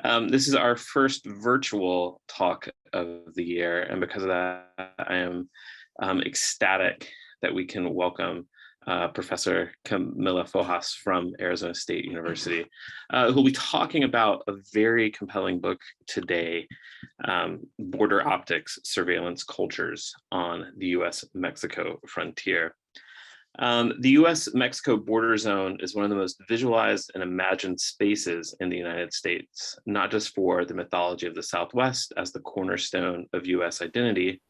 This is our first virtual talk of the year, and because of that, I am ecstatic that we can welcome Professor Camilla Fojas from Arizona State University, who will be talking about a very compelling book today, Border Optics, Surveillance Cultures on the US-Mexico Frontier. The US-Mexico border zone is one of the most visualized and imagined spaces in the United States, not just for the mythology of the Southwest as the cornerstone of US identity,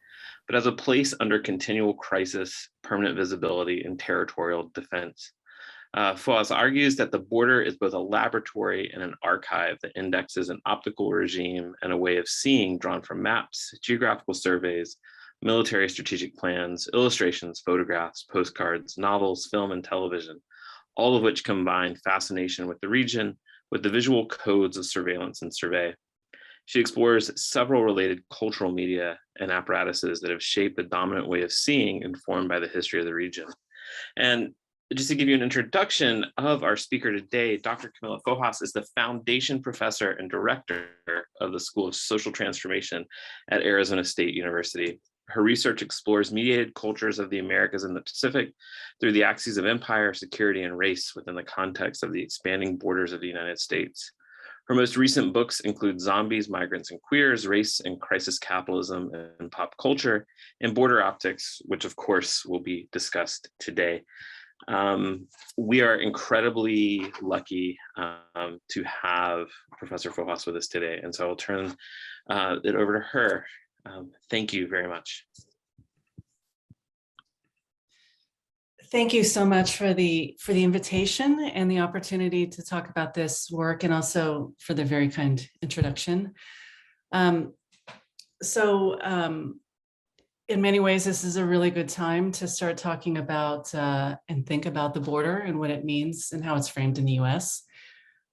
but as a place under continual crisis, permanent visibility, and territorial defense. Fojas argues that the border is both a laboratory and an archive that indexes an optical regime and a way of seeing drawn from maps, geographical surveys, military strategic plans, illustrations, photographs, postcards, novels, film, and television, all of which combine fascination with the region with the visual codes of surveillance and survey. She explores several related cultural media and apparatuses that have shaped the dominant way of seeing informed by the history of the region. And just to give you an introduction of our speaker today, Dr. Camilla Fojas is the foundation professor and director of the School of Social Transformation at Arizona State University. Her research explores mediated cultures of the Americas and the Pacific through the axes of empire, security, and race within the context of the expanding borders of the United States. Her most recent books include Zombies, Migrants, and Queers, Race and Crisis Capitalism and Pop Culture, and Border Optics, which of course will be discussed today. We are incredibly lucky to have Professor Fojas with us today, and so I'll turn it over to her. Thank you very much. Thank you so much for the invitation and the opportunity to talk about this work, and also for the very kind introduction. In many ways, this is a really good time to start talking about and think about the border and what it means and how it's framed in the US.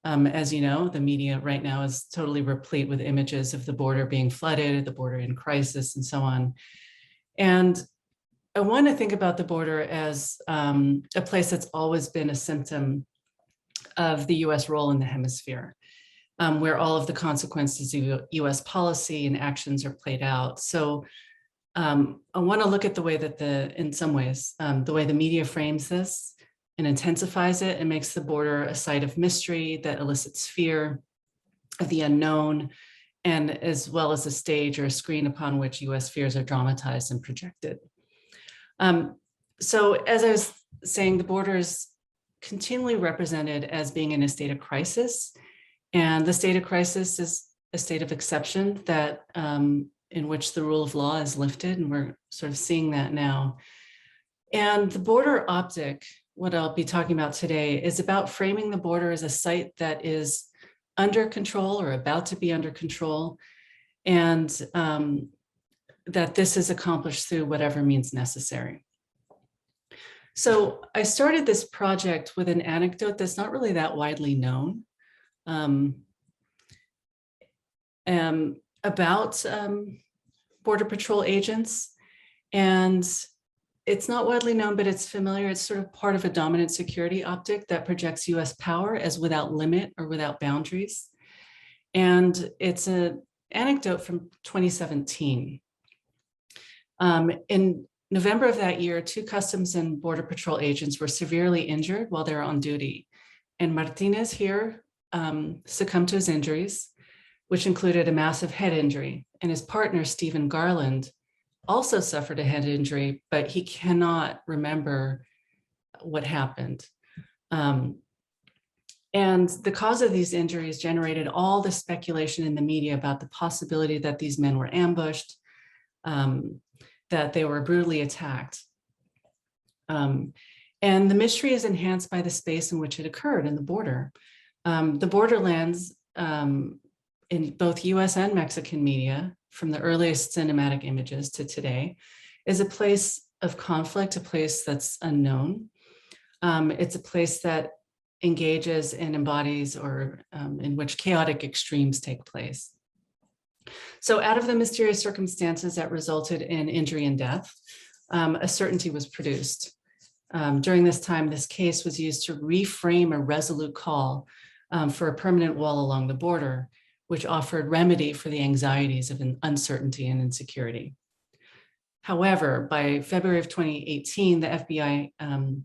As you know, the media right now is totally replete with images of the border being flooded, the border in crisis, and so on. And I want to think about the border as a place that's always been a symptom of the US role in the hemisphere, where all of the consequences of US policy and actions are played out. So I want to look at the way that in some ways, the way the media frames this and intensifies it and makes the border a site of mystery that elicits fear of the unknown, and as well as a stage or a screen upon which US fears are dramatized and projected. So as I was saying, the border is continually represented as being in a state of crisis, and the state of crisis is a state of exception that in which the rule of law is lifted, and we're sort of seeing that now. And the border optic, what I'll be talking about today, is about framing the border as a site that is under control or about to be under control, and that this is accomplished through whatever means necessary. So I started this project with an anecdote that's not really that widely known about Border Patrol agents. And it's not widely known, but it's familiar. It's sort of part of a dominant security optic that projects US power as without limit or without boundaries. And it's an anecdote from 2017. In November of that year, 2 Customs and Border Patrol agents were severely injured while they were on duty. And Martinez here succumbed to his injuries, which included a massive head injury. And his partner, Stephen Garland, also suffered a head injury, but he cannot remember what happened. And the cause of these injuries generated all the speculation in the media about the possibility that these men were ambushed, that they were brutally attacked. And the mystery is enhanced by the space in which it occurred in the border. The borderlands in both US and Mexican media, from the earliest cinematic images to today, is a place of conflict, a place that's unknown. It's a place that engages and embodies or in which chaotic extremes take place. So out of the mysterious circumstances that resulted in injury and death, a certainty was produced. During this time, this case was used to reframe a resolute call for a permanent wall along the border, which offered remedy for the anxieties of uncertainty and insecurity. However, by February of 2018, the FBI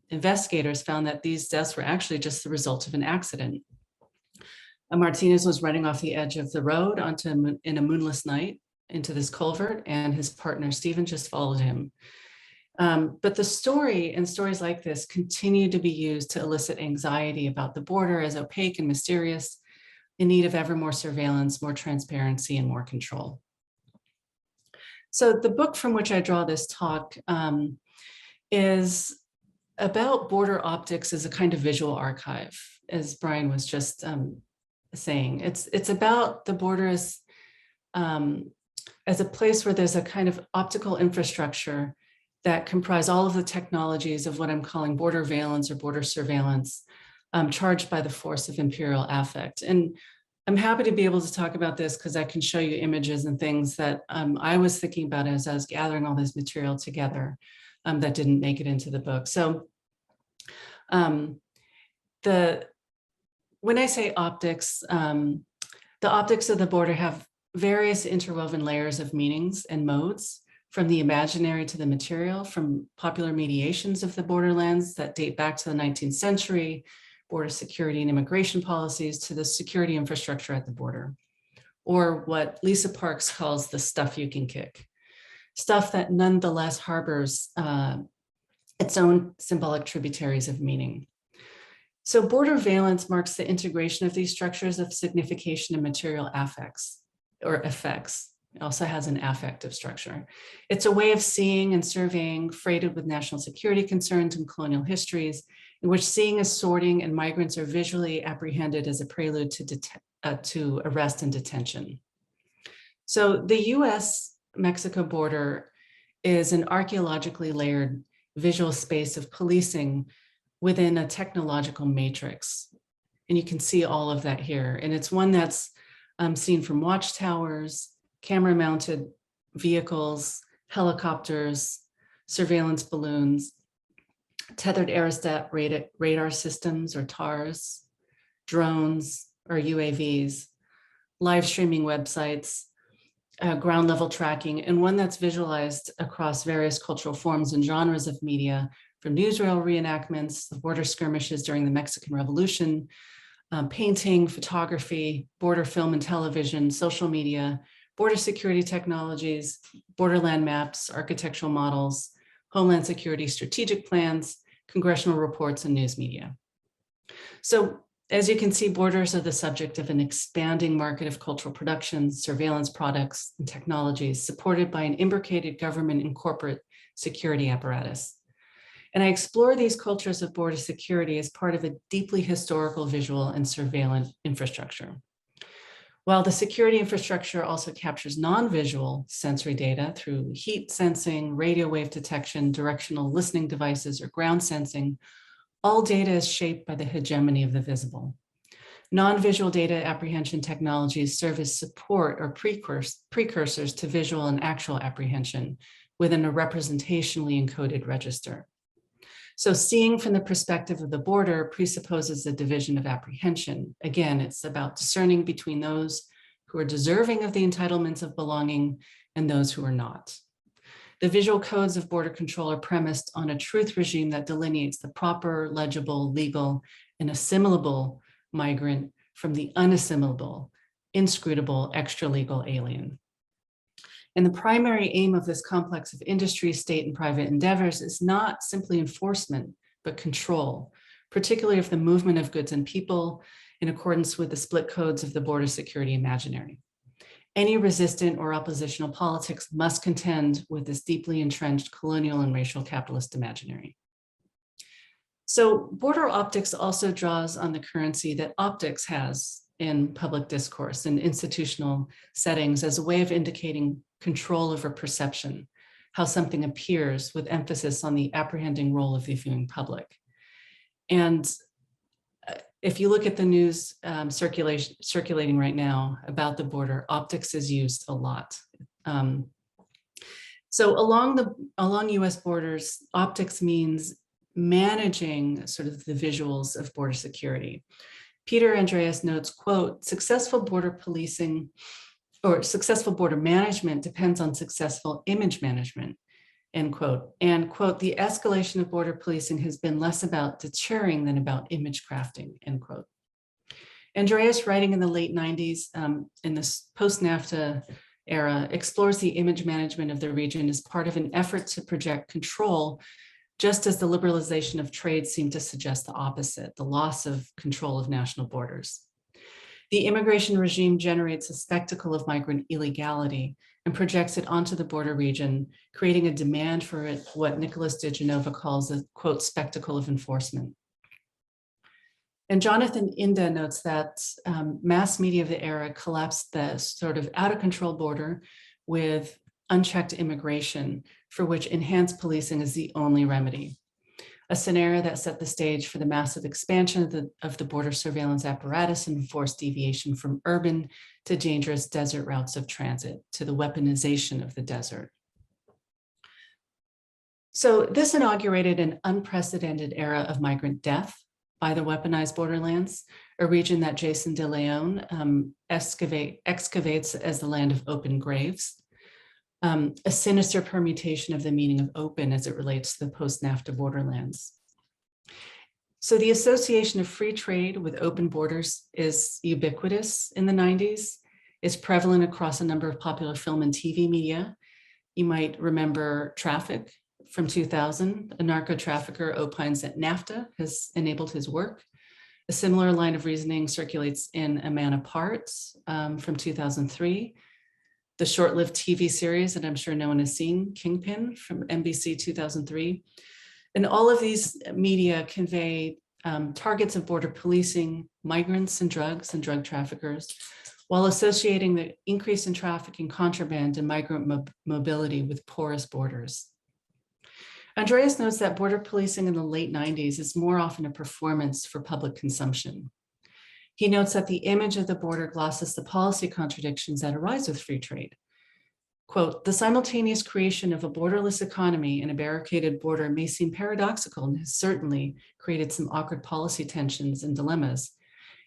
investigators found that these deaths were actually just the result of an accident. Martinez was running off the edge of the road in a moonless night into this culvert, and his partner, Stephen, just followed him. But the story and stories like this continue to be used to elicit anxiety about the border as opaque and mysterious, in need of ever more surveillance, more transparency, and more control. So the book from which I draw this talk is about border optics as a kind of visual archive, as Brian was just saying. It's about the border as a place where there's a kind of optical infrastructure that comprise all of the technologies of what I'm calling border valence or border surveillance, charged by the force of imperial affect. And I'm happy to be able to talk about this because I can show you images and things that I was thinking about as I was gathering all this material together that didn't make it into the book. So when I say optics, the optics of the border have various interwoven layers of meanings and modes, from the imaginary to the material, from popular mediations of the borderlands that date back to the 19th century, border security and immigration policies, to the security infrastructure at the border, or what Lisa Parks calls the stuff you can kick, stuff that nonetheless harbors its own symbolic tributaries of meaning. So border valence marks the integration of these structures of signification and material affects or effects. It also has an affective structure. It's a way of seeing and surveying freighted with national security concerns and colonial histories, in which seeing is sorting and migrants are visually apprehended as a prelude to arrest and detention. So the US-Mexico border is an archaeologically layered visual space of policing within a technological matrix. And you can see all of that here. And it's one that's seen from watchtowers, camera-mounted vehicles, helicopters, surveillance balloons, tethered aerostat radar systems or TARS, drones or UAVs, live streaming websites, ground level tracking, and one that's visualized across various cultural forms and genres of media, from newsreel reenactments, the border skirmishes during the Mexican Revolution, painting, photography, border film and television, social media, border security technologies, borderland maps, architectural models, homeland security strategic plans, congressional reports, and news media. So as you can see, borders are the subject of an expanding market of cultural productions, surveillance products, and technologies supported by an imbricated government and corporate security apparatus. And I explore these cultures of border security as part of a deeply historical visual and surveillance infrastructure. While the security infrastructure also captures non-visual sensory data through heat sensing, radio wave detection, directional listening devices, or ground sensing, all data is shaped by the hegemony of the visible. Non-visual data apprehension technologies serve as support or precursors to visual and actual apprehension within a representationally encoded register. So seeing from the perspective of the border presupposes a division of apprehension. Again, it's about discerning between those who are deserving of the entitlements of belonging and those who are not. The visual codes of border control are premised on a truth regime that delineates the proper, legible, legal, and assimilable migrant from the unassimilable, inscrutable, extra-legal alien. And the primary aim of this complex of industry, state, and private endeavors is not simply enforcement, but control, particularly of the movement of goods and people in accordance with the split codes of the border security imaginary. Any resistant or oppositional politics must contend with this deeply entrenched colonial and racial capitalist imaginary. So border optics also draws on the currency that optics has in public discourse and institutional settings as a way of indicating control over perception, how something appears, with emphasis on the apprehending role of the viewing public. And if you look at the news circulating right now about the border, optics is used a lot. So along US borders, optics means managing sort of the visuals of border security. Peter Andreas notes, quote, successful border policing or successful border management depends on successful image management, end quote. And quote, the escalation of border policing has been less about deterring than about image crafting, end quote. Andreas, writing in the late 90s, in this post-NAFTA era, explores the image management of the region as part of an effort to project control, just as the liberalization of trade seemed to suggest the opposite, the loss of control of national borders. The immigration regime generates a spectacle of migrant illegality and projects it onto the border region, creating a demand for it, what Nicholas DeGenova calls a, quote, spectacle of enforcement. And Jonathan Inda notes that mass media of the era collapsed the sort of out of control border with unchecked immigration, for which enhanced policing is the only remedy. A scenario that set the stage for the massive expansion of the border surveillance apparatus and forced deviation from urban to dangerous desert routes of transit, to the weaponization of the desert. So this inaugurated an unprecedented era of migrant death by the weaponized borderlands, a region that Jason De Leon excavates as the land of open graves, a sinister permutation of the meaning of open as it relates to the post-NAFTA borderlands. So the association of free trade with open borders is ubiquitous in the 90s. It's prevalent across a number of popular film and TV media. You might remember Traffic from 2000. A narco trafficker opines that NAFTA has enabled his work. A similar line of reasoning circulates in A Man Apart from 2003. The short-lived TV series that I'm sure no one has seen, Kingpin from NBC 2003. And all of these media convey targets of border policing, migrants and drug traffickers, while associating the increase in trafficking, contraband, and migrant mobility with porous borders. Andreas notes that border policing in the late 90s is more often a performance for public consumption. He notes that the image of the border glosses the policy contradictions that arise with free trade. Quote, the simultaneous creation of a borderless economy and a barricaded border may seem paradoxical and has certainly created some awkward policy tensions and dilemmas.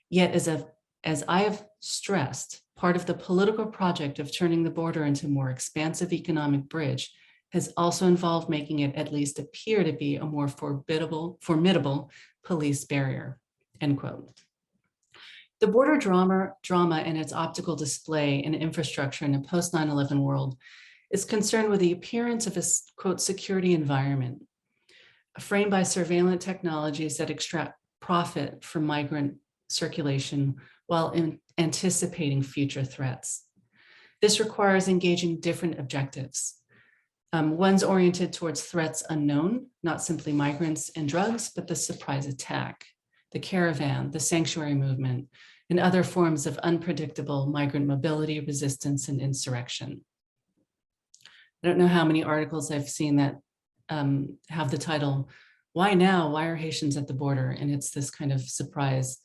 Yet, as I have stressed, part of the political project of turning the border into a more expansive economic bridge has also involved making it at least appear to be a more formidable police barrier, end quote. The border drama and its optical display and infrastructure in a post 9/11 world is concerned with the appearance of a, quote, security environment framed by surveillance technologies that extract profit from migrant circulation while anticipating future threats. This requires engaging different objectives. One's oriented towards threats unknown, not simply migrants and drugs, but the surprise attack, the caravan, the sanctuary movement, and other forms of unpredictable migrant mobility, resistance, and insurrection. I don't know how many articles I've seen that have the title, Why Now? Why Are Haitians at the Border? And it's this kind of surprise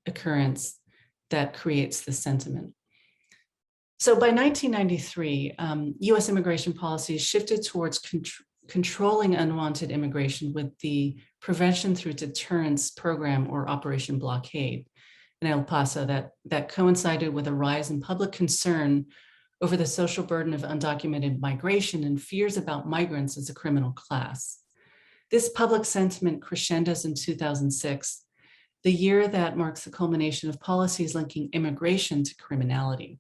occurrence that creates the sentiment. So by 1993, US immigration policies shifted towards controlling unwanted immigration with the Prevention Through Deterrence Program, or Operation Blockade, in El Paso, that coincided with a rise in public concern over the social burden of undocumented migration and fears about migrants as a criminal class. This public sentiment crescendos in 2006, the year that marks the culmination of policies linking immigration to criminality,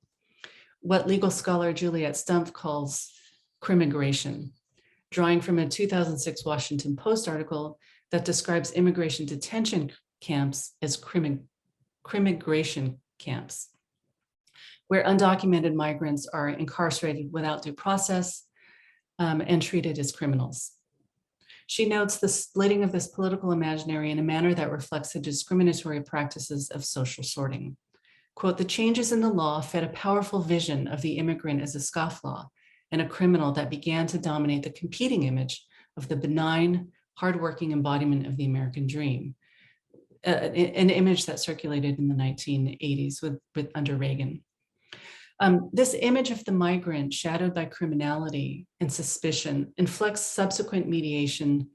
what legal scholar Juliet Stumpf calls crimmigration, drawing from a 2006 Washington Post article that describes immigration detention camps as crimmigration camps, where undocumented migrants are incarcerated without due process and treated as criminals. She notes the splitting of this political imaginary in a manner that reflects the discriminatory practices of social sorting. Quote, the changes in the law fed a powerful vision of the immigrant as a scofflaw and a criminal that began to dominate the competing image of the benign, hardworking embodiment of the American dream, an image that circulated in the 1980s under Reagan. This image of the migrant shadowed by criminality and suspicion inflects subsequent mediation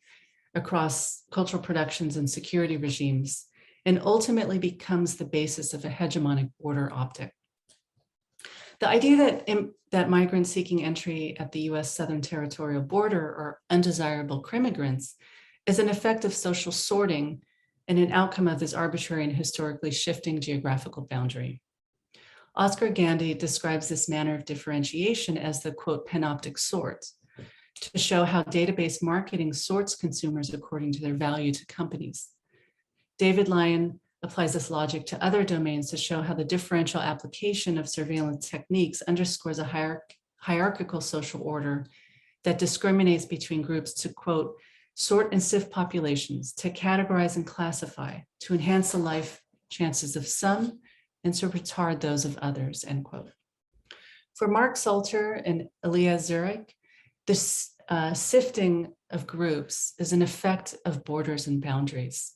across cultural productions and security regimes and ultimately becomes the basis of a hegemonic border optic. The idea that migrants seeking entry at the US Southern Territorial border are undesirable crimigrants is an effect of social sorting and an outcome of this arbitrary and historically shifting geographical boundary. Oscar Gandy describes this manner of differentiation as the, quote, panoptic sort, to show how database marketing sorts consumers according to their value to companies. David Lyon applies this logic to other domains to show how the differential application of surveillance techniques underscores a hierarchical social order that discriminates between groups to, quote, sort and sift populations, to categorize and classify, to enhance the life chances of some and to retard those of others, end quote. For Mark Salter and Elia Zurich, this sifting of groups is an effect of borders and boundaries.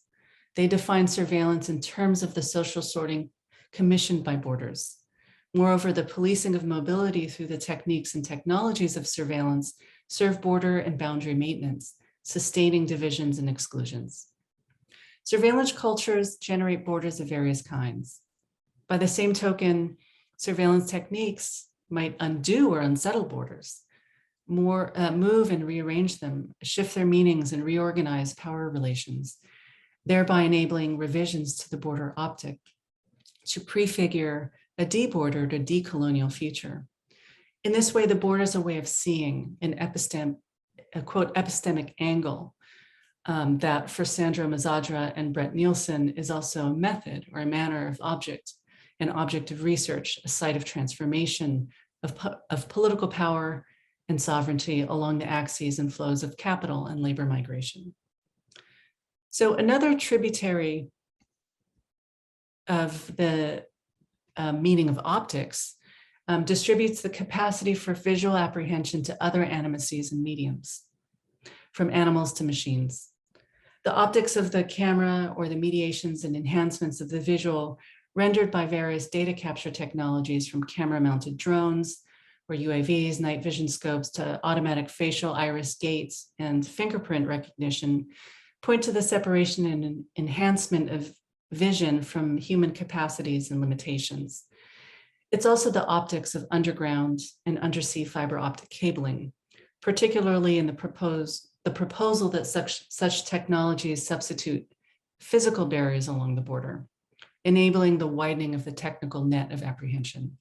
They define surveillance in terms of the social sorting commissioned by borders. Moreover, the policing of mobility through the techniques and technologies of surveillance serve border and boundary maintenance, sustaining divisions and exclusions. Surveillance cultures generate borders of various kinds. By the same token, surveillance techniques might undo or unsettle borders, move and rearrange them, shift their meanings and reorganize power relations, thereby enabling revisions to the border optic to prefigure a debordered or decolonial future. In this way, the border is a way of seeing an a quote, epistemic angle that for Sandro Mazzadra and Brett Nielsen is also a method or a manner of object, an object of research, a site of transformation of political power and sovereignty along the axes and flows of capital and labor migration. So another tributary of the meaning of optics distributes the capacity for visual apprehension to other animacies and mediums, from animals to machines. The optics of the camera or the mediations and enhancements of the visual rendered by various data capture technologies, from camera-mounted drones or UAVs, night vision scopes, to automatic facial iris gates and fingerprint recognition, point to the separation and enhancement of vision from human capacities and limitations. It's also the optics of underground and undersea fiber optic cabling, particularly in the proposal that such technologies substitute physical barriers along the border, enabling the widening of the technical net of apprehension.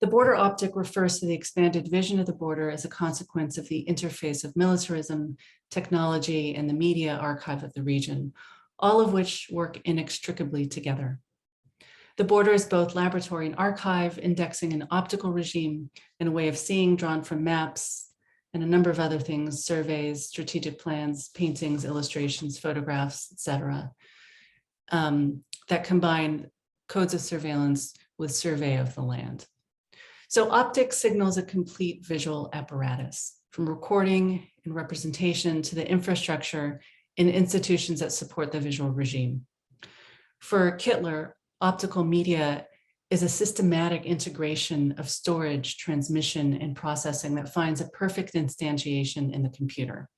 The border optic refers to the expanded vision of the border as a consequence of the interface of militarism, technology, and the media archive of the region, all of which work inextricably together. The border is both laboratory and archive, indexing an optical regime and a way of seeing drawn from maps and a number of other things, surveys, strategic plans, paintings, illustrations, photographs, etc., that combine codes of surveillance with survey of the land. So optics signals a complete visual apparatus, from recording and representation to the infrastructure and institutions that support the visual regime. For Kittler, optical media is a systematic integration of storage, transmission, and processing that finds a perfect instantiation in the computer.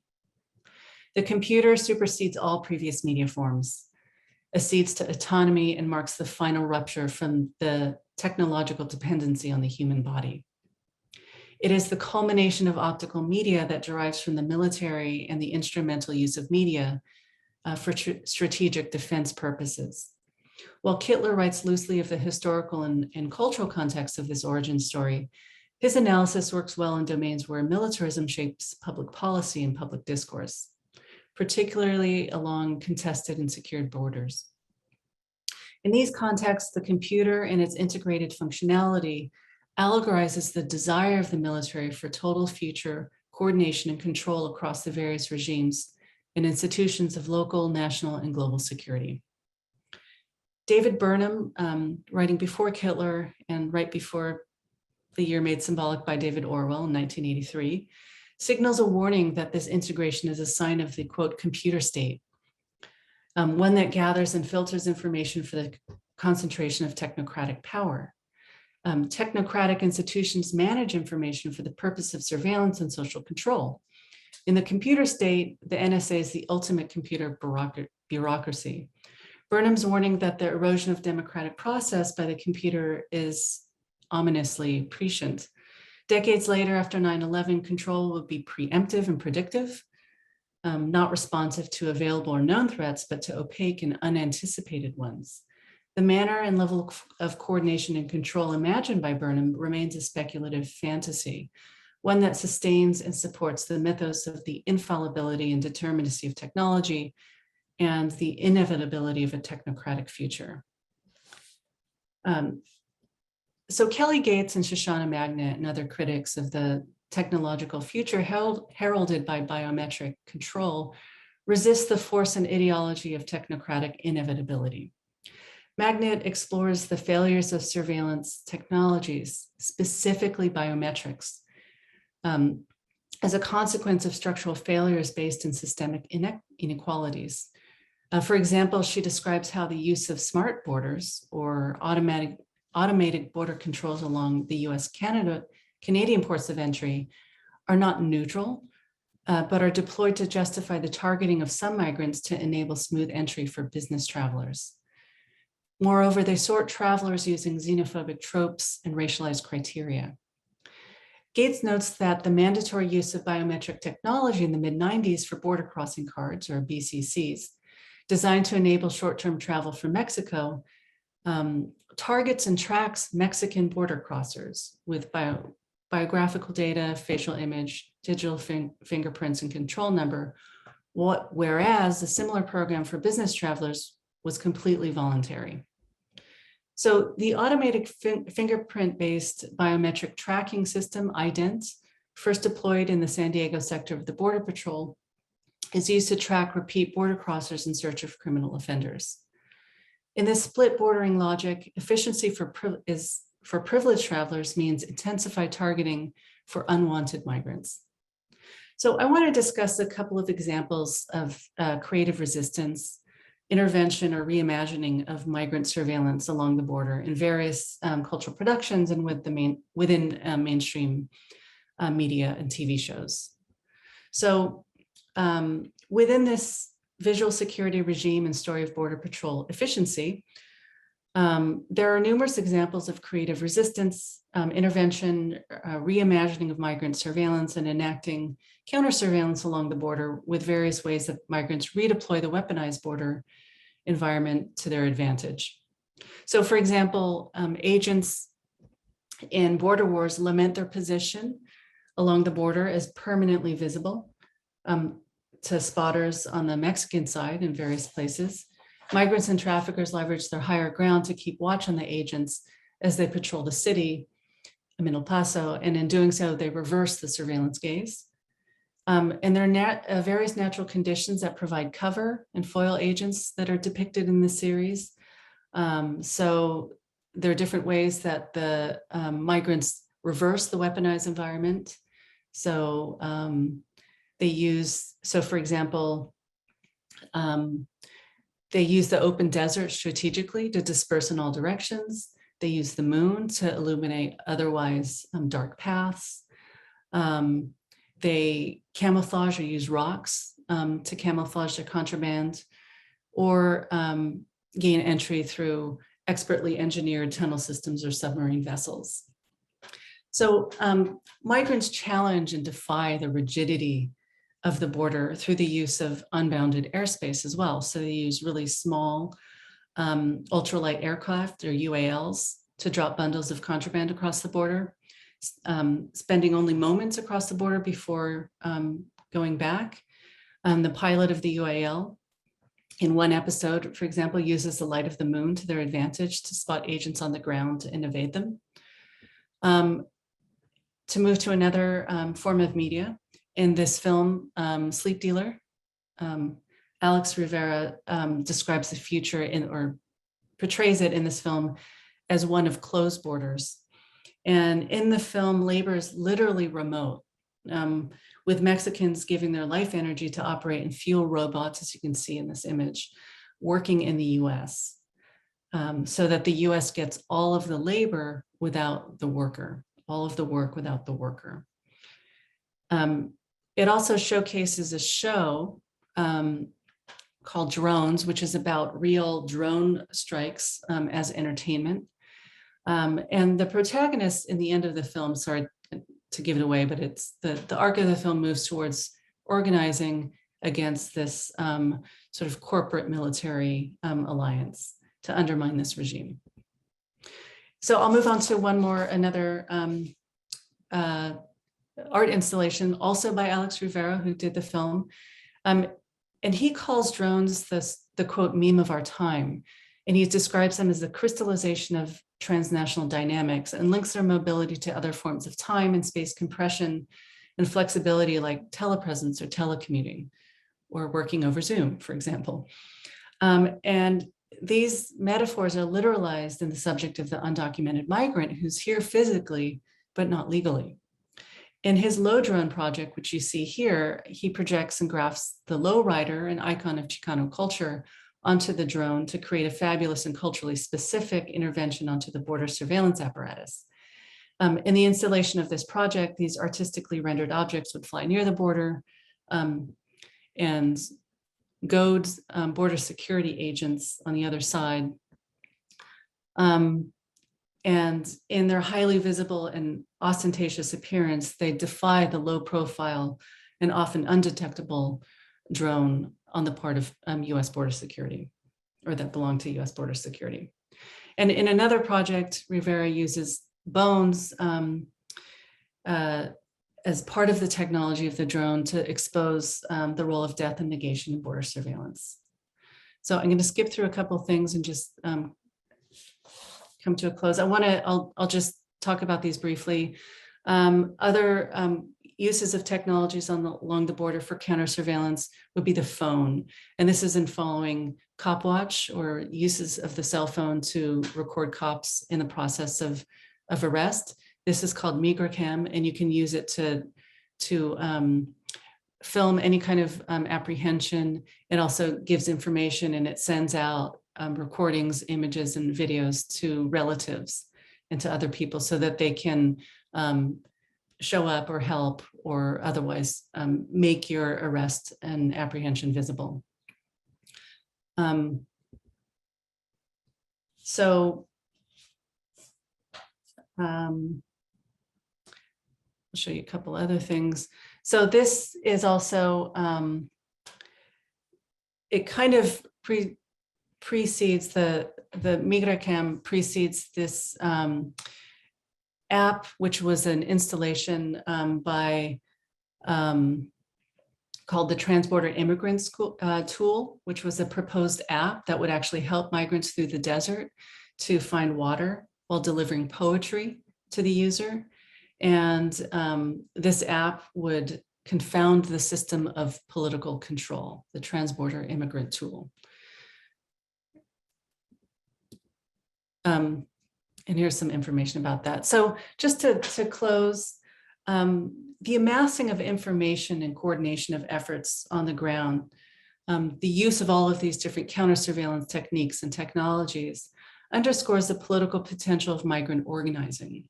The computer supersedes all previous media forms, accedes to autonomy, and marks the final rupture from the technological dependency on the human body. It is the culmination of optical media that derives from the military and the instrumental use of media for strategic defense purposes. While Kittler writes loosely of the historical and cultural context of this origin story, his analysis works well in domains where militarism shapes public policy and public discourse, particularly along contested and secured borders. In these contexts, the computer and its integrated functionality allegorizes the desire of the military for total future coordination and control across the various regimes and institutions of local, national, and global security. David Burnham, writing before Kittler and right before the year made symbolic by David Orwell in 1983, signals a warning that this integration is a sign of the, quote, computer state, one that gathers and filters information for the concentration of technocratic power. Technocratic institutions manage information for the purpose of surveillance and social control. In the computer state, the NSA is the ultimate computer bureaucracy, Burnham's warning that the erosion of democratic process by the computer is ominously prescient. Decades later, after 9/11, control will be preemptive and predictive, not responsive to available or known threats, but to opaque and unanticipated ones. The manner and level of coordination and control imagined by Burnham remains a speculative fantasy, one that sustains and supports the mythos of the infallibility and determinacy of technology and the inevitability of a technocratic future. So Kelly Gates and Shoshana Magnet and other critics of the technological future heralded by biometric control resist the force and ideology of technocratic inevitability. Magnet explores the failures of surveillance technologies, specifically biometrics, as a consequence of structural failures based in systemic inequalities. For example, she describes how the use of smart borders or automated border controls along the US-Canadian ports of entry are not neutral, but are deployed to justify the targeting of some migrants to enable smooth entry for business travelers. Moreover, they sort travelers using xenophobic tropes and racialized criteria. Gates notes that the mandatory use of biometric technology in the mid-90s for border crossing cards, or BCCs, designed to enable short-term travel from Mexico, targets and tracks Mexican border crossers with biographical data, facial image, digital fingerprints, and control number, whereas a similar program for business travelers was completely voluntary. So the automated fingerprint-based biometric tracking system, IDENT, first deployed in the San Diego sector of the Border Patrol, is used to track repeat border crossers in search of criminal offenders. In this split bordering logic, efficiency for privileged travelers means intensified targeting for unwanted migrants. So I want to discuss a couple of examples of creative resistance, intervention, or reimagining of migrant surveillance along the border in various cultural productions and within mainstream media and TV shows. So within this visual security regime and story of Border Patrol efficiency, there are numerous examples of creative resistance, intervention, reimagining of migrant surveillance, and enacting counter-surveillance along the border with various ways that migrants redeploy the weaponized border environment to their advantage. So for example, agents in border wars lament their position along the border as permanently visible to spotters on the Mexican side in various places. Migrants and traffickers leverage their higher ground to keep watch on the agents as they patrol the city, in El Paso, and in doing so, they reverse the surveillance gaze. And there are various natural conditions that provide cover and foil agents that are depicted in this series. So there are different ways that the migrants reverse the weaponized environment. So for example, they use the open desert strategically to disperse in all directions. They use the moon to illuminate otherwise dark paths. They camouflage or use rocks to camouflage their contraband, or gain entry through expertly engineered tunnel systems or submarine vessels. So migrants challenge and defy the rigidity of the border through the use of unbounded airspace as well. So they use really small ultralight aircraft, or UALs, to drop bundles of contraband across the border, spending only moments across the border before going back. The pilot of the UAL in one episode, for example, uses the light of the moon to their advantage to spot agents on the ground and evade them. To move to another form of media, in this film, Sleep Dealer, Alex Rivera describes the future or portrays it in this film as one of closed borders. And in the film, labor is literally remote, with Mexicans giving their life energy to operate and fuel robots, as you can see in this image, working in the US, so that the US gets all of the labor without the worker, all of the work without the worker. It also showcases a show called Drones, which is about real drone strikes as entertainment. And the protagonist in the end of the film, sorry to give it away, but it's the arc of the film moves towards organizing against this sort of corporate military alliance to undermine this regime. So I'll move on to another art installation, also by Alex Rivera, who did the film. And he calls drones the quote, meme of our time. And he describes them as the crystallization of transnational dynamics and links their mobility to other forms of time and space compression and flexibility like telepresence or telecommuting or working over Zoom, for example. And these metaphors are literalized in the subject of the undocumented migrant who's here physically, but not legally. In his low drone project, which you see here, he projects and graphs the low rider, an icon of Chicano culture, onto the drone to create a fabulous and culturally specific intervention onto the border surveillance apparatus. In the installation of this project, these artistically rendered objects would fly near the border and goad border security agents on the other side. And in their highly visible and ostentatious appearance, they defy the low profile and often undetectable drone on the part of US border security, or that belong to US border security. And in another project, Rivera uses bones as part of the technology of the drone to expose the role of death and negation in border surveillance. So I'm going to skip through a couple of things and just come to a close. I'll just talk about these briefly. Other uses of technologies along the border for counter surveillance would be the phone. And this is in following cop watch or uses of the cell phone to record cops in the process of arrest. This is called migracam, and you can use it to film any kind of apprehension. It also gives information, and it sends out recordings, images, and videos to relatives and to other people so that they can show up or help or otherwise make your arrest and apprehension visible. I'll show you a couple other things. So this is also, it kind of precedes the migracam precedes this app, which was an installation by called the Transborder Immigrant Tool, which was a proposed app that would actually help migrants through the desert to find water while delivering poetry to the user. And this app would confound the system of political control, the Transborder Immigrant Tool. And here's some information about that. So just to close, the amassing of information and coordination of efforts on the ground, the use of all of these different counter surveillance techniques and technologies underscores the political potential of migrant organizing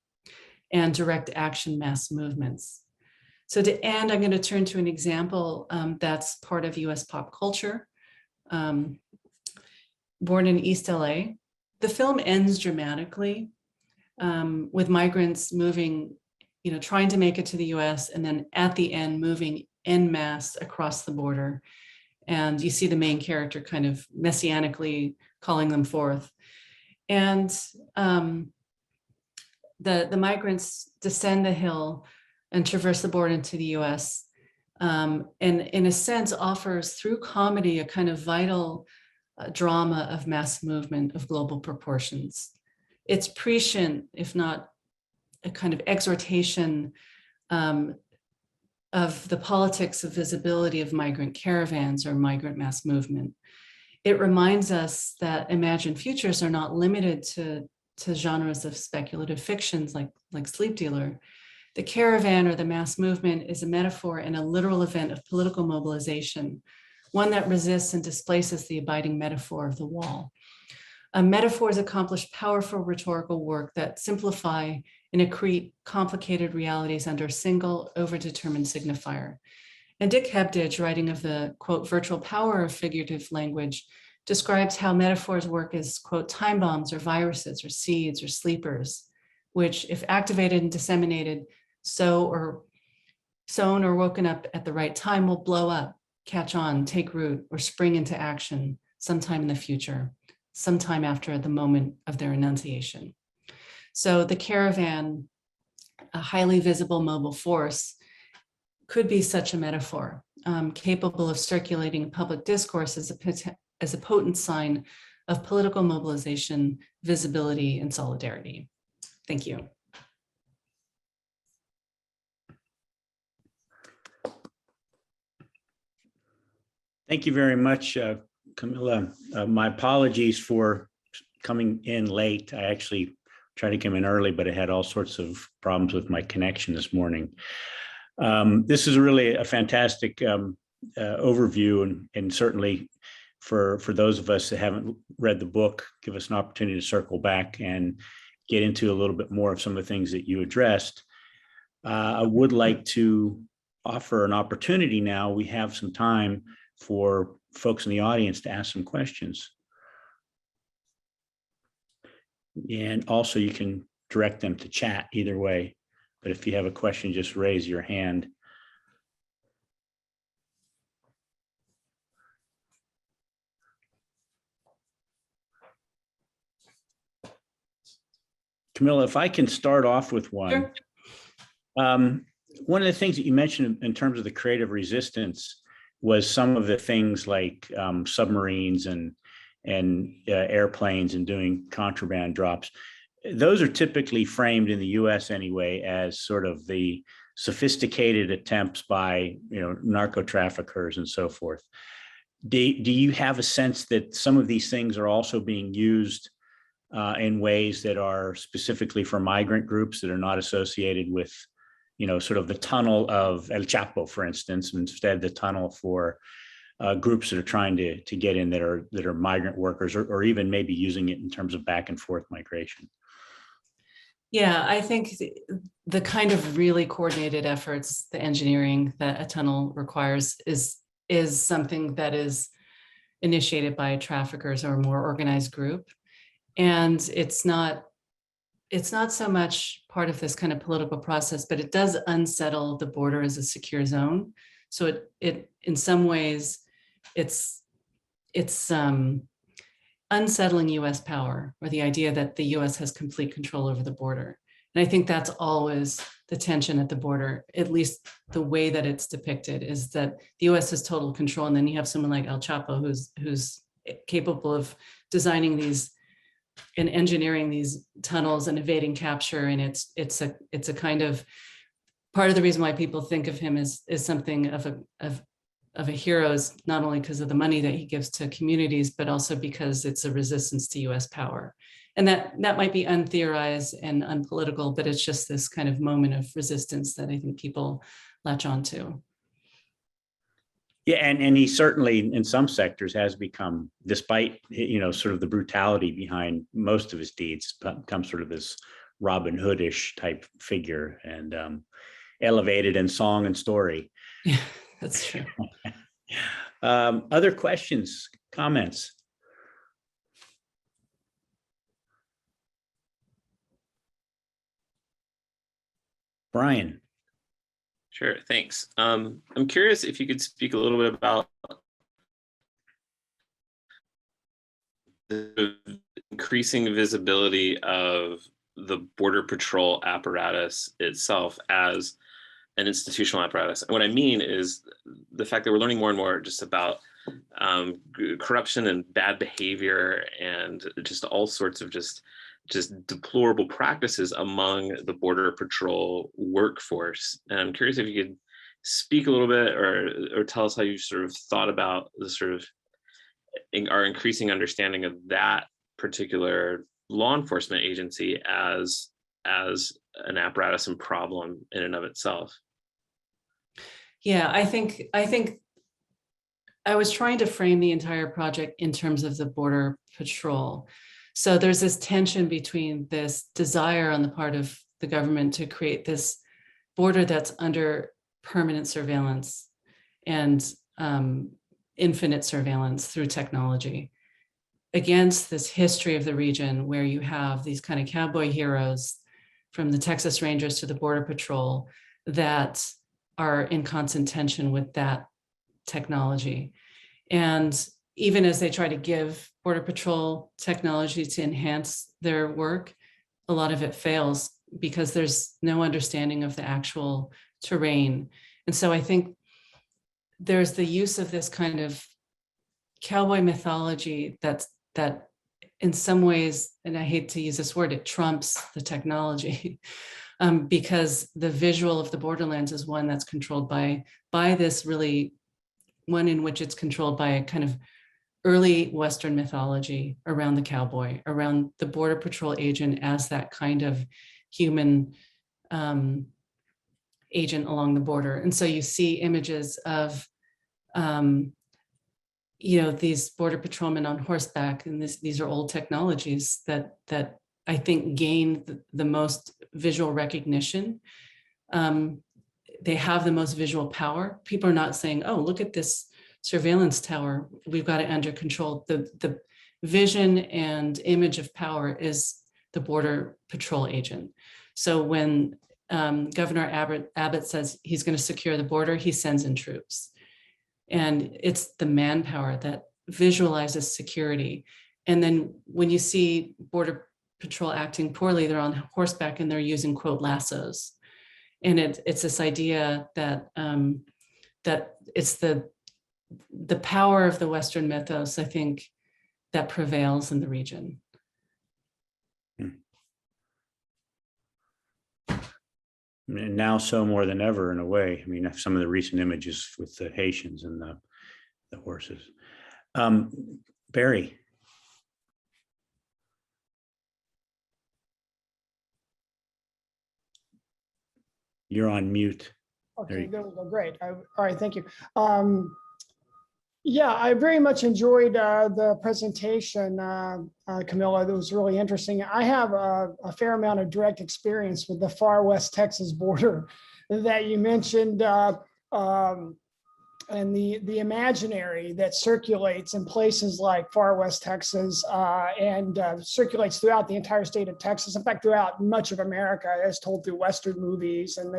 and direct action mass movements. So to end, I'm going to turn to an example that's part of US pop culture. Born in East LA, the film ends dramatically with migrants moving, trying to make it to the US, and then at the end moving en masse across the border. And you see the main character kind of messianically calling them forth. And the migrants descend the hill and traverse the border into the US, and in a sense offers through comedy a kind of vital drama of mass movement of global proportions. It's prescient, if not a kind of exhortation of the politics of visibility of migrant caravans or migrant mass movement. It reminds us that imagined futures are not limited to genres of speculative fictions like Sleep Dealer. The caravan or the mass movement is a metaphor and a literal event of political mobilization, one that resists and displaces the abiding metaphor of the wall. Metaphors accomplish powerful rhetorical work that simplify and accrete complicated realities under a single overdetermined signifier. And Dick Hebdige, writing of the, quote, virtual power of figurative language, describes how metaphors work as, quote, time bombs or viruses or seeds or sleepers, which, if activated and disseminated, sown or woken up at the right time, will blow up, catch on, take root, or spring into action sometime in the future, sometime after the moment of their enunciation. So the caravan, a highly visible mobile force, could be such a metaphor, capable of circulating public discourse as a potent sign of political mobilization, visibility, and solidarity. Thank you. Thank you very much, Camilla. My apologies for coming in late. I actually tried to come in early, but I had all sorts of problems with my connection this morning. This is really a fantastic overview, and certainly for those of us that haven't read the book, give us an opportunity to circle back and get into a little bit more of some of the things that you addressed. I would like to offer an opportunity now. We have some time for folks in the audience to ask some questions. And also you can direct them to chat either way. But if you have a question, just raise your hand. Camilla, if I can start off with one. Sure. One of the things that you mentioned in terms of the creative resistance was some of the things like submarines and airplanes and doing contraband drops. Those are typically framed in the US anyway as sort of the sophisticated attempts by narco traffickers and so forth. Do you have a sense that some of these things are also being used in ways that are specifically for migrant groups that are not associated with sort of the tunnel of El Chapo, for instance, instead the tunnel for groups that are trying to get in that are migrant workers, or even maybe using it in terms of back and forth migration? Yeah, I think the kind of really coordinated efforts, the engineering that a tunnel requires is something that is initiated by traffickers or a more organized group. And it's not so much part of this kind of political process, but it does unsettle the border as a secure zone. So it in some ways, it's unsettling US power, or the idea that the US has complete control over the border. And I think that's always the tension at the border, at least the way that it's depicted, is that the US has total control. And then you have someone like El Chapo who's capable of designing these and engineering these tunnels and evading capture. And it's a kind of part of the reason why people think of him as something of a hero, not only because of the money that he gives to communities, but also because it's a resistance to US power. And that might be untheorized and unpolitical, but it's just this kind of moment of resistance that I think people latch onto. Yeah, and he certainly in some sectors has become, despite sort of the brutality behind most of his deeds, become sort of this Robin Hood-ish type figure, and elevated in song and story. Yeah, that's true. Other questions, comments? Brian. Sure, thanks. I'm curious if you could speak a little bit about the increasing visibility of the Border Patrol apparatus itself as an institutional apparatus. And what I mean is the fact that we're learning more and more just about corruption and bad behavior and just all sorts of just deplorable practices among the Border Patrol workforce. And I'm curious if you could speak a little bit or tell us how you sort of thought about the sort of our increasing understanding of that particular law enforcement agency as an apparatus and problem in and of itself. Yeah, I think I was trying to frame the entire project in terms of the Border Patrol. So there's this tension between this desire on the part of the government to create this border that's under permanent surveillance, and infinite surveillance through technology against this history of the region where you have these kind of cowboy heroes from the Texas Rangers to the Border Patrol that are in constant tension with that technology. And even as they try to give Border Patrol technology to enhance their work, a lot of it fails because there's no understanding of the actual terrain. And so I think there's the use of this kind of cowboy mythology that in some ways, and I hate to use this word, it trumps the technology because the visual of the borderlands is one that's controlled by this really one in which it's controlled by a kind of early Western mythology around the cowboy, around the Border Patrol agent as that kind of human agent along the border. And so you see images of, these border patrolmen on horseback, and these are old technologies that I think gain the most visual recognition. They have the most visual power. People are not saying, oh, look at this surveillance tower, we've got it under control. The vision and image of power is the Border Patrol agent. So when Governor Abbott says he's going to secure the border, he sends in troops. And it's the manpower that visualizes security. And then when you see Border Patrol acting poorly, they're on horseback and they're using, quote, lassos. And it's this idea that that it's the power of the Western mythos, I think, that prevails in the region. And now so more than ever, in a way. I mean, some of the recent images with the Haitians and the horses. Barry. You're on mute. Okay, there we go. Great. All right, thank you. Yeah, I very much enjoyed the presentation, Camilla. That was really interesting. I have a fair amount of direct experience with the far West Texas border that you mentioned, and the imaginary that circulates in places like far West Texas and circulates throughout the entire state of Texas. In fact, throughout much of America, as told through Western movies and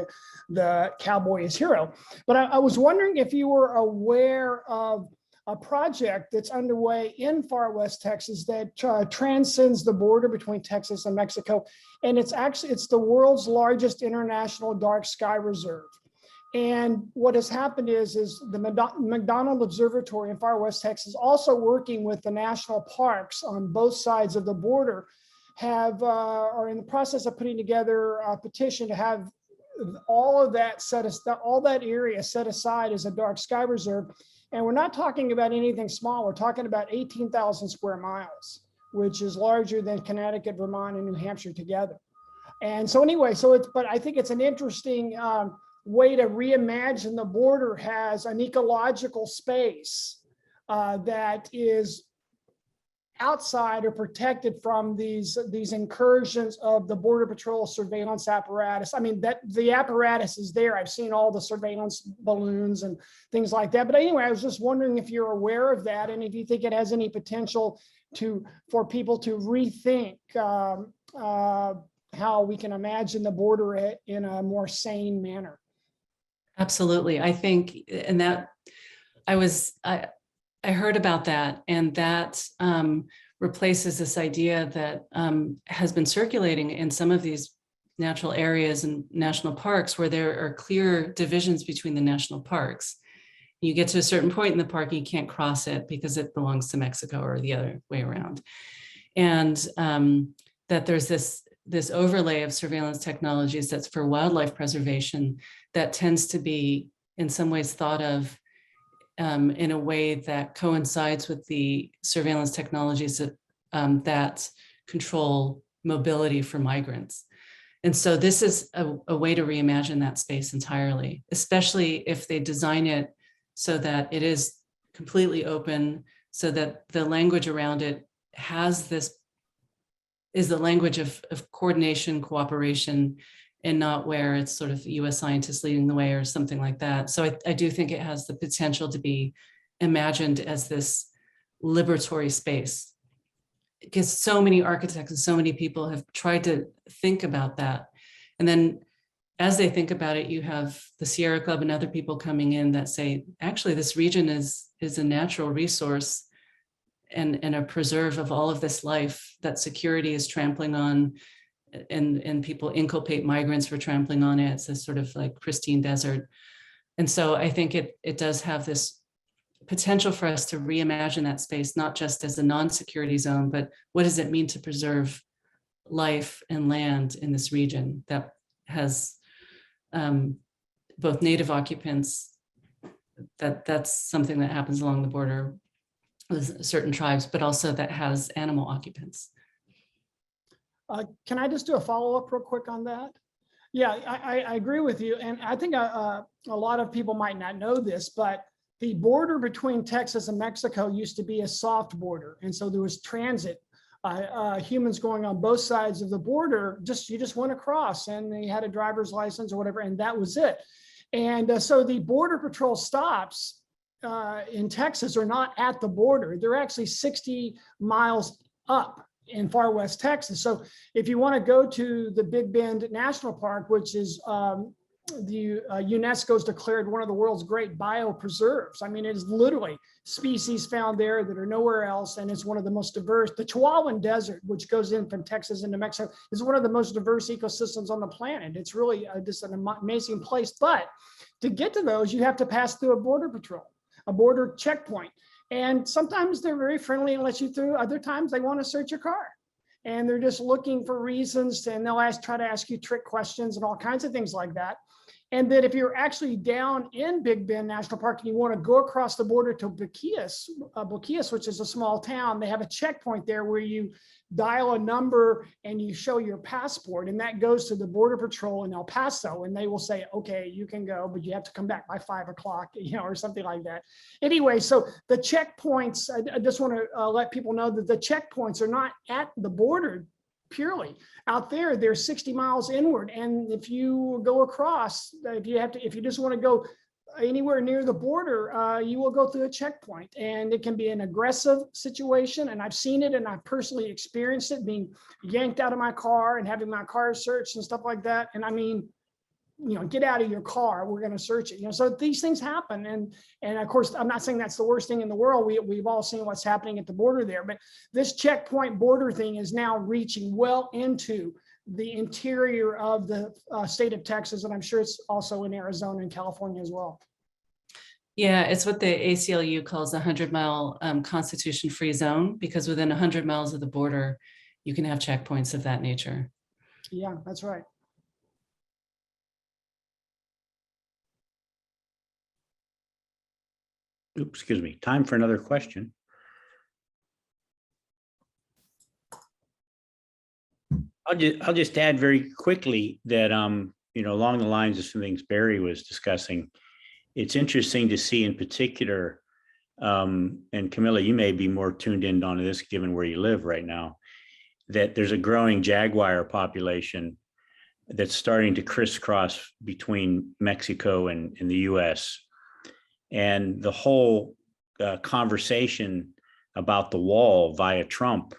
the cowboy is hero. But I was wondering if you were aware of a project that's underway in far West Texas that transcends the border between Texas and Mexico. And it's the world's largest international dark sky reserve. And what has happened is the McDonald Observatory in far West Texas, also working with the national parks on both sides of the border, are in the process of putting together a petition to have all that area set aside as a dark sky reserve. And we're not talking about anything small. We're talking about 18,000 square miles, which is larger than Connecticut, Vermont, and New Hampshire together. And so anyway, but I think it's an interesting way to reimagine the border as an ecological space that is outside or protected from these incursions of the Border Patrol surveillance apparatus. I mean, that the apparatus is there. I've seen all the surveillance balloons and things like that. But anyway, I was just wondering if you're aware of that and if you think it has any potential for people to rethink how we can imagine the border in a more sane manner. Absolutely. I think, and that I heard about that, and that replaces this idea that has been circulating in some of these natural areas and national parks where there are clear divisions between the national parks. You get to a certain point in the park, and you can't cross it because it belongs to Mexico or the other way around. And that there's this overlay of surveillance technologies that's for wildlife preservation that tends to be in some ways thought of in a way that coincides with the surveillance technologies that control mobility for migrants. And so this is a way to reimagine that space entirely, especially if they design it so that it is completely open, so that the language around it is the language of coordination, cooperation, and not where it's sort of US scientists leading the way or something like that. So I do think it has the potential to be imagined as this liberatory space, because so many architects and so many people have tried to think about that. And then as they think about it, you have the Sierra Club and other people coming in that say, actually, this region is a natural resource and a preserve of all of this life that security is trampling on, and people inculpate migrants for trampling on it. It's a sort of like pristine desert. And so I think it does have this potential for us to reimagine that space, not just as a non-security zone, but what does it mean to preserve life and land in this region that has both native occupants, that's something that happens along the border with certain tribes, but also that has animal occupants. Can I just do a follow-up real quick on that? Yeah, I agree with you. And I think a lot of people might not know this, but the border between Texas and Mexico used to be a soft border. And so there was transit, humans going on both sides of the border, you just went across and they had a driver's license or whatever, and that was it. And so the Border Patrol stops in Texas are not at the border. They're actually 60 miles up in far west Texas. So if you want to go to the Big Bend National Park, which is UNESCO's declared one of the world's great biopreserves. I mean, it is literally species found there that are nowhere else, and it's one of the most diverse. The Chihuahuan Desert, which goes in from Texas into Mexico, is one of the most diverse ecosystems on the planet. It's really just an amazing place. But to get to those, you have to pass through a border patrol, a border checkpoint. And sometimes they're very friendly and let you through. Other times they want to search your car. And they're just looking for reasons, and they'll try to ask you trick questions and all kinds of things like that. And then if you're actually down in Big Bend National Park and you want to go across the border to Boquillas, which is a small town, they have a checkpoint there where you dial a number and you show your passport, and that goes to the Border Patrol in El Paso, and they will say, okay, you can go, but you have to come back by 5 o'clock, or something like that. Anyway, so the checkpoints, I just want to let people know that the checkpoints are not at the border purely. Out there, they're 60 miles inward. And if you go across, if you just want to go anywhere near the border, you will go through a checkpoint, and it can be an aggressive situation. And I've seen it, and I've personally experienced it, being yanked out of my car and having my car searched and stuff like that. And I mean, get out of your car, we're going to search it. So these things happen. And of course, I'm not saying that's the worst thing in the world. We've all seen what's happening at the border there, but this checkpoint border thing is now reaching well into the interior of the state of Texas. And I'm sure it's also in Arizona and California as well. Yeah, it's what the ACLU calls a 100-mile constitution-free zone, because within 100 miles of the border, you can have checkpoints of that nature. Yeah, that's right. Oops, excuse me. Time for another question. I'll just add very quickly that along the lines of some things Barry was discussing, it's interesting to see in particular, and Camilla, you may be more tuned in on this given where you live right now, that there's a growing jaguar population that's starting to crisscross between Mexico and the US. And the whole conversation about the wall via Trump,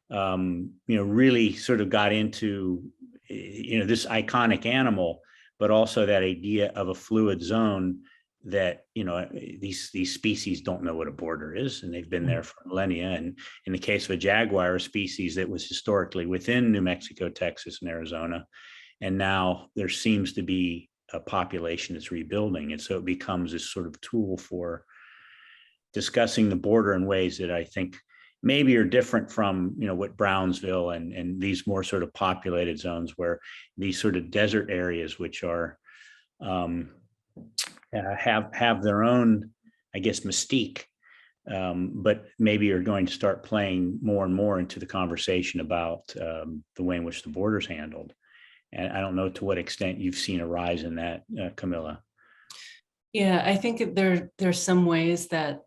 really sort of got into, this iconic animal, but also that idea of a fluid zone that, these species don't know what a border is, and they've been there for millennia. And in the case of a jaguar, a species that was historically within New Mexico, Texas, and Arizona, and now there seems to be a population that's rebuilding. And so it becomes this sort of tool for discussing the border in ways that I think maybe are different from, what Brownsville and these more sort of populated zones, where these sort of desert areas, which are have their own, I guess, mystique, but maybe are going to start playing more and more into the conversation about the way in which the border is handled. And I don't know to what extent you've seen a rise in that, Camilla. Yeah, I think there's some ways that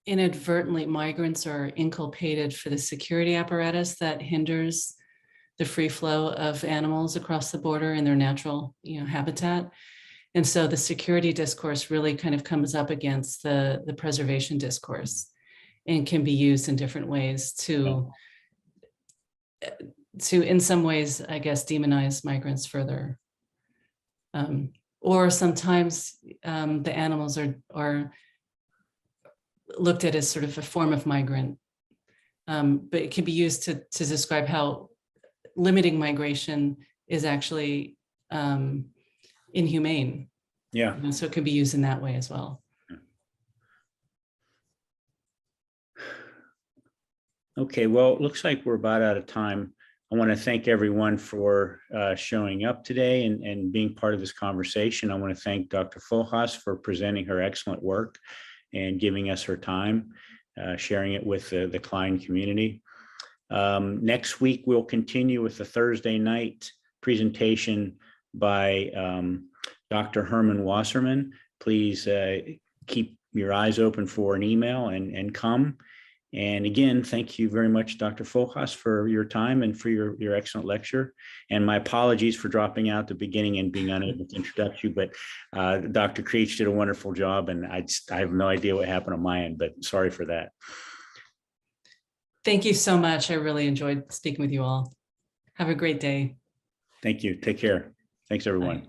inadvertently migrants are inculpated for the security apparatus that hinders the free flow of animals across the border in their natural, habitat. And so the security discourse really kind of comes up against the preservation discourse and can be used in different ways to in some ways, I guess, demonize migrants further. Or sometimes the animals are looked at as sort of a form of migrant, but it can be used to describe how limiting migration is actually inhumane. Yeah. And so it can be used in that way as well. Okay, well, it looks like we're about out of time. I want to thank everyone for showing up today and being part of this conversation. I want to thank Dr. Fojas for presenting her excellent work and giving us her time, sharing it with the Klein community. Next week, we'll continue with the Thursday night presentation by Dr. Herman Wasserman. Please keep your eyes open for an email and come. And again, thank you very much, Dr. Fojas, for your time and for your excellent lecture. And my apologies for dropping out at the beginning and being unable to introduce you, but Dr. Creech did a wonderful job, and I have no idea what happened on my end, but sorry for that. Thank you so much. I really enjoyed speaking with you all. Have a great day. Thank you. Take care. Thanks, everyone. Bye.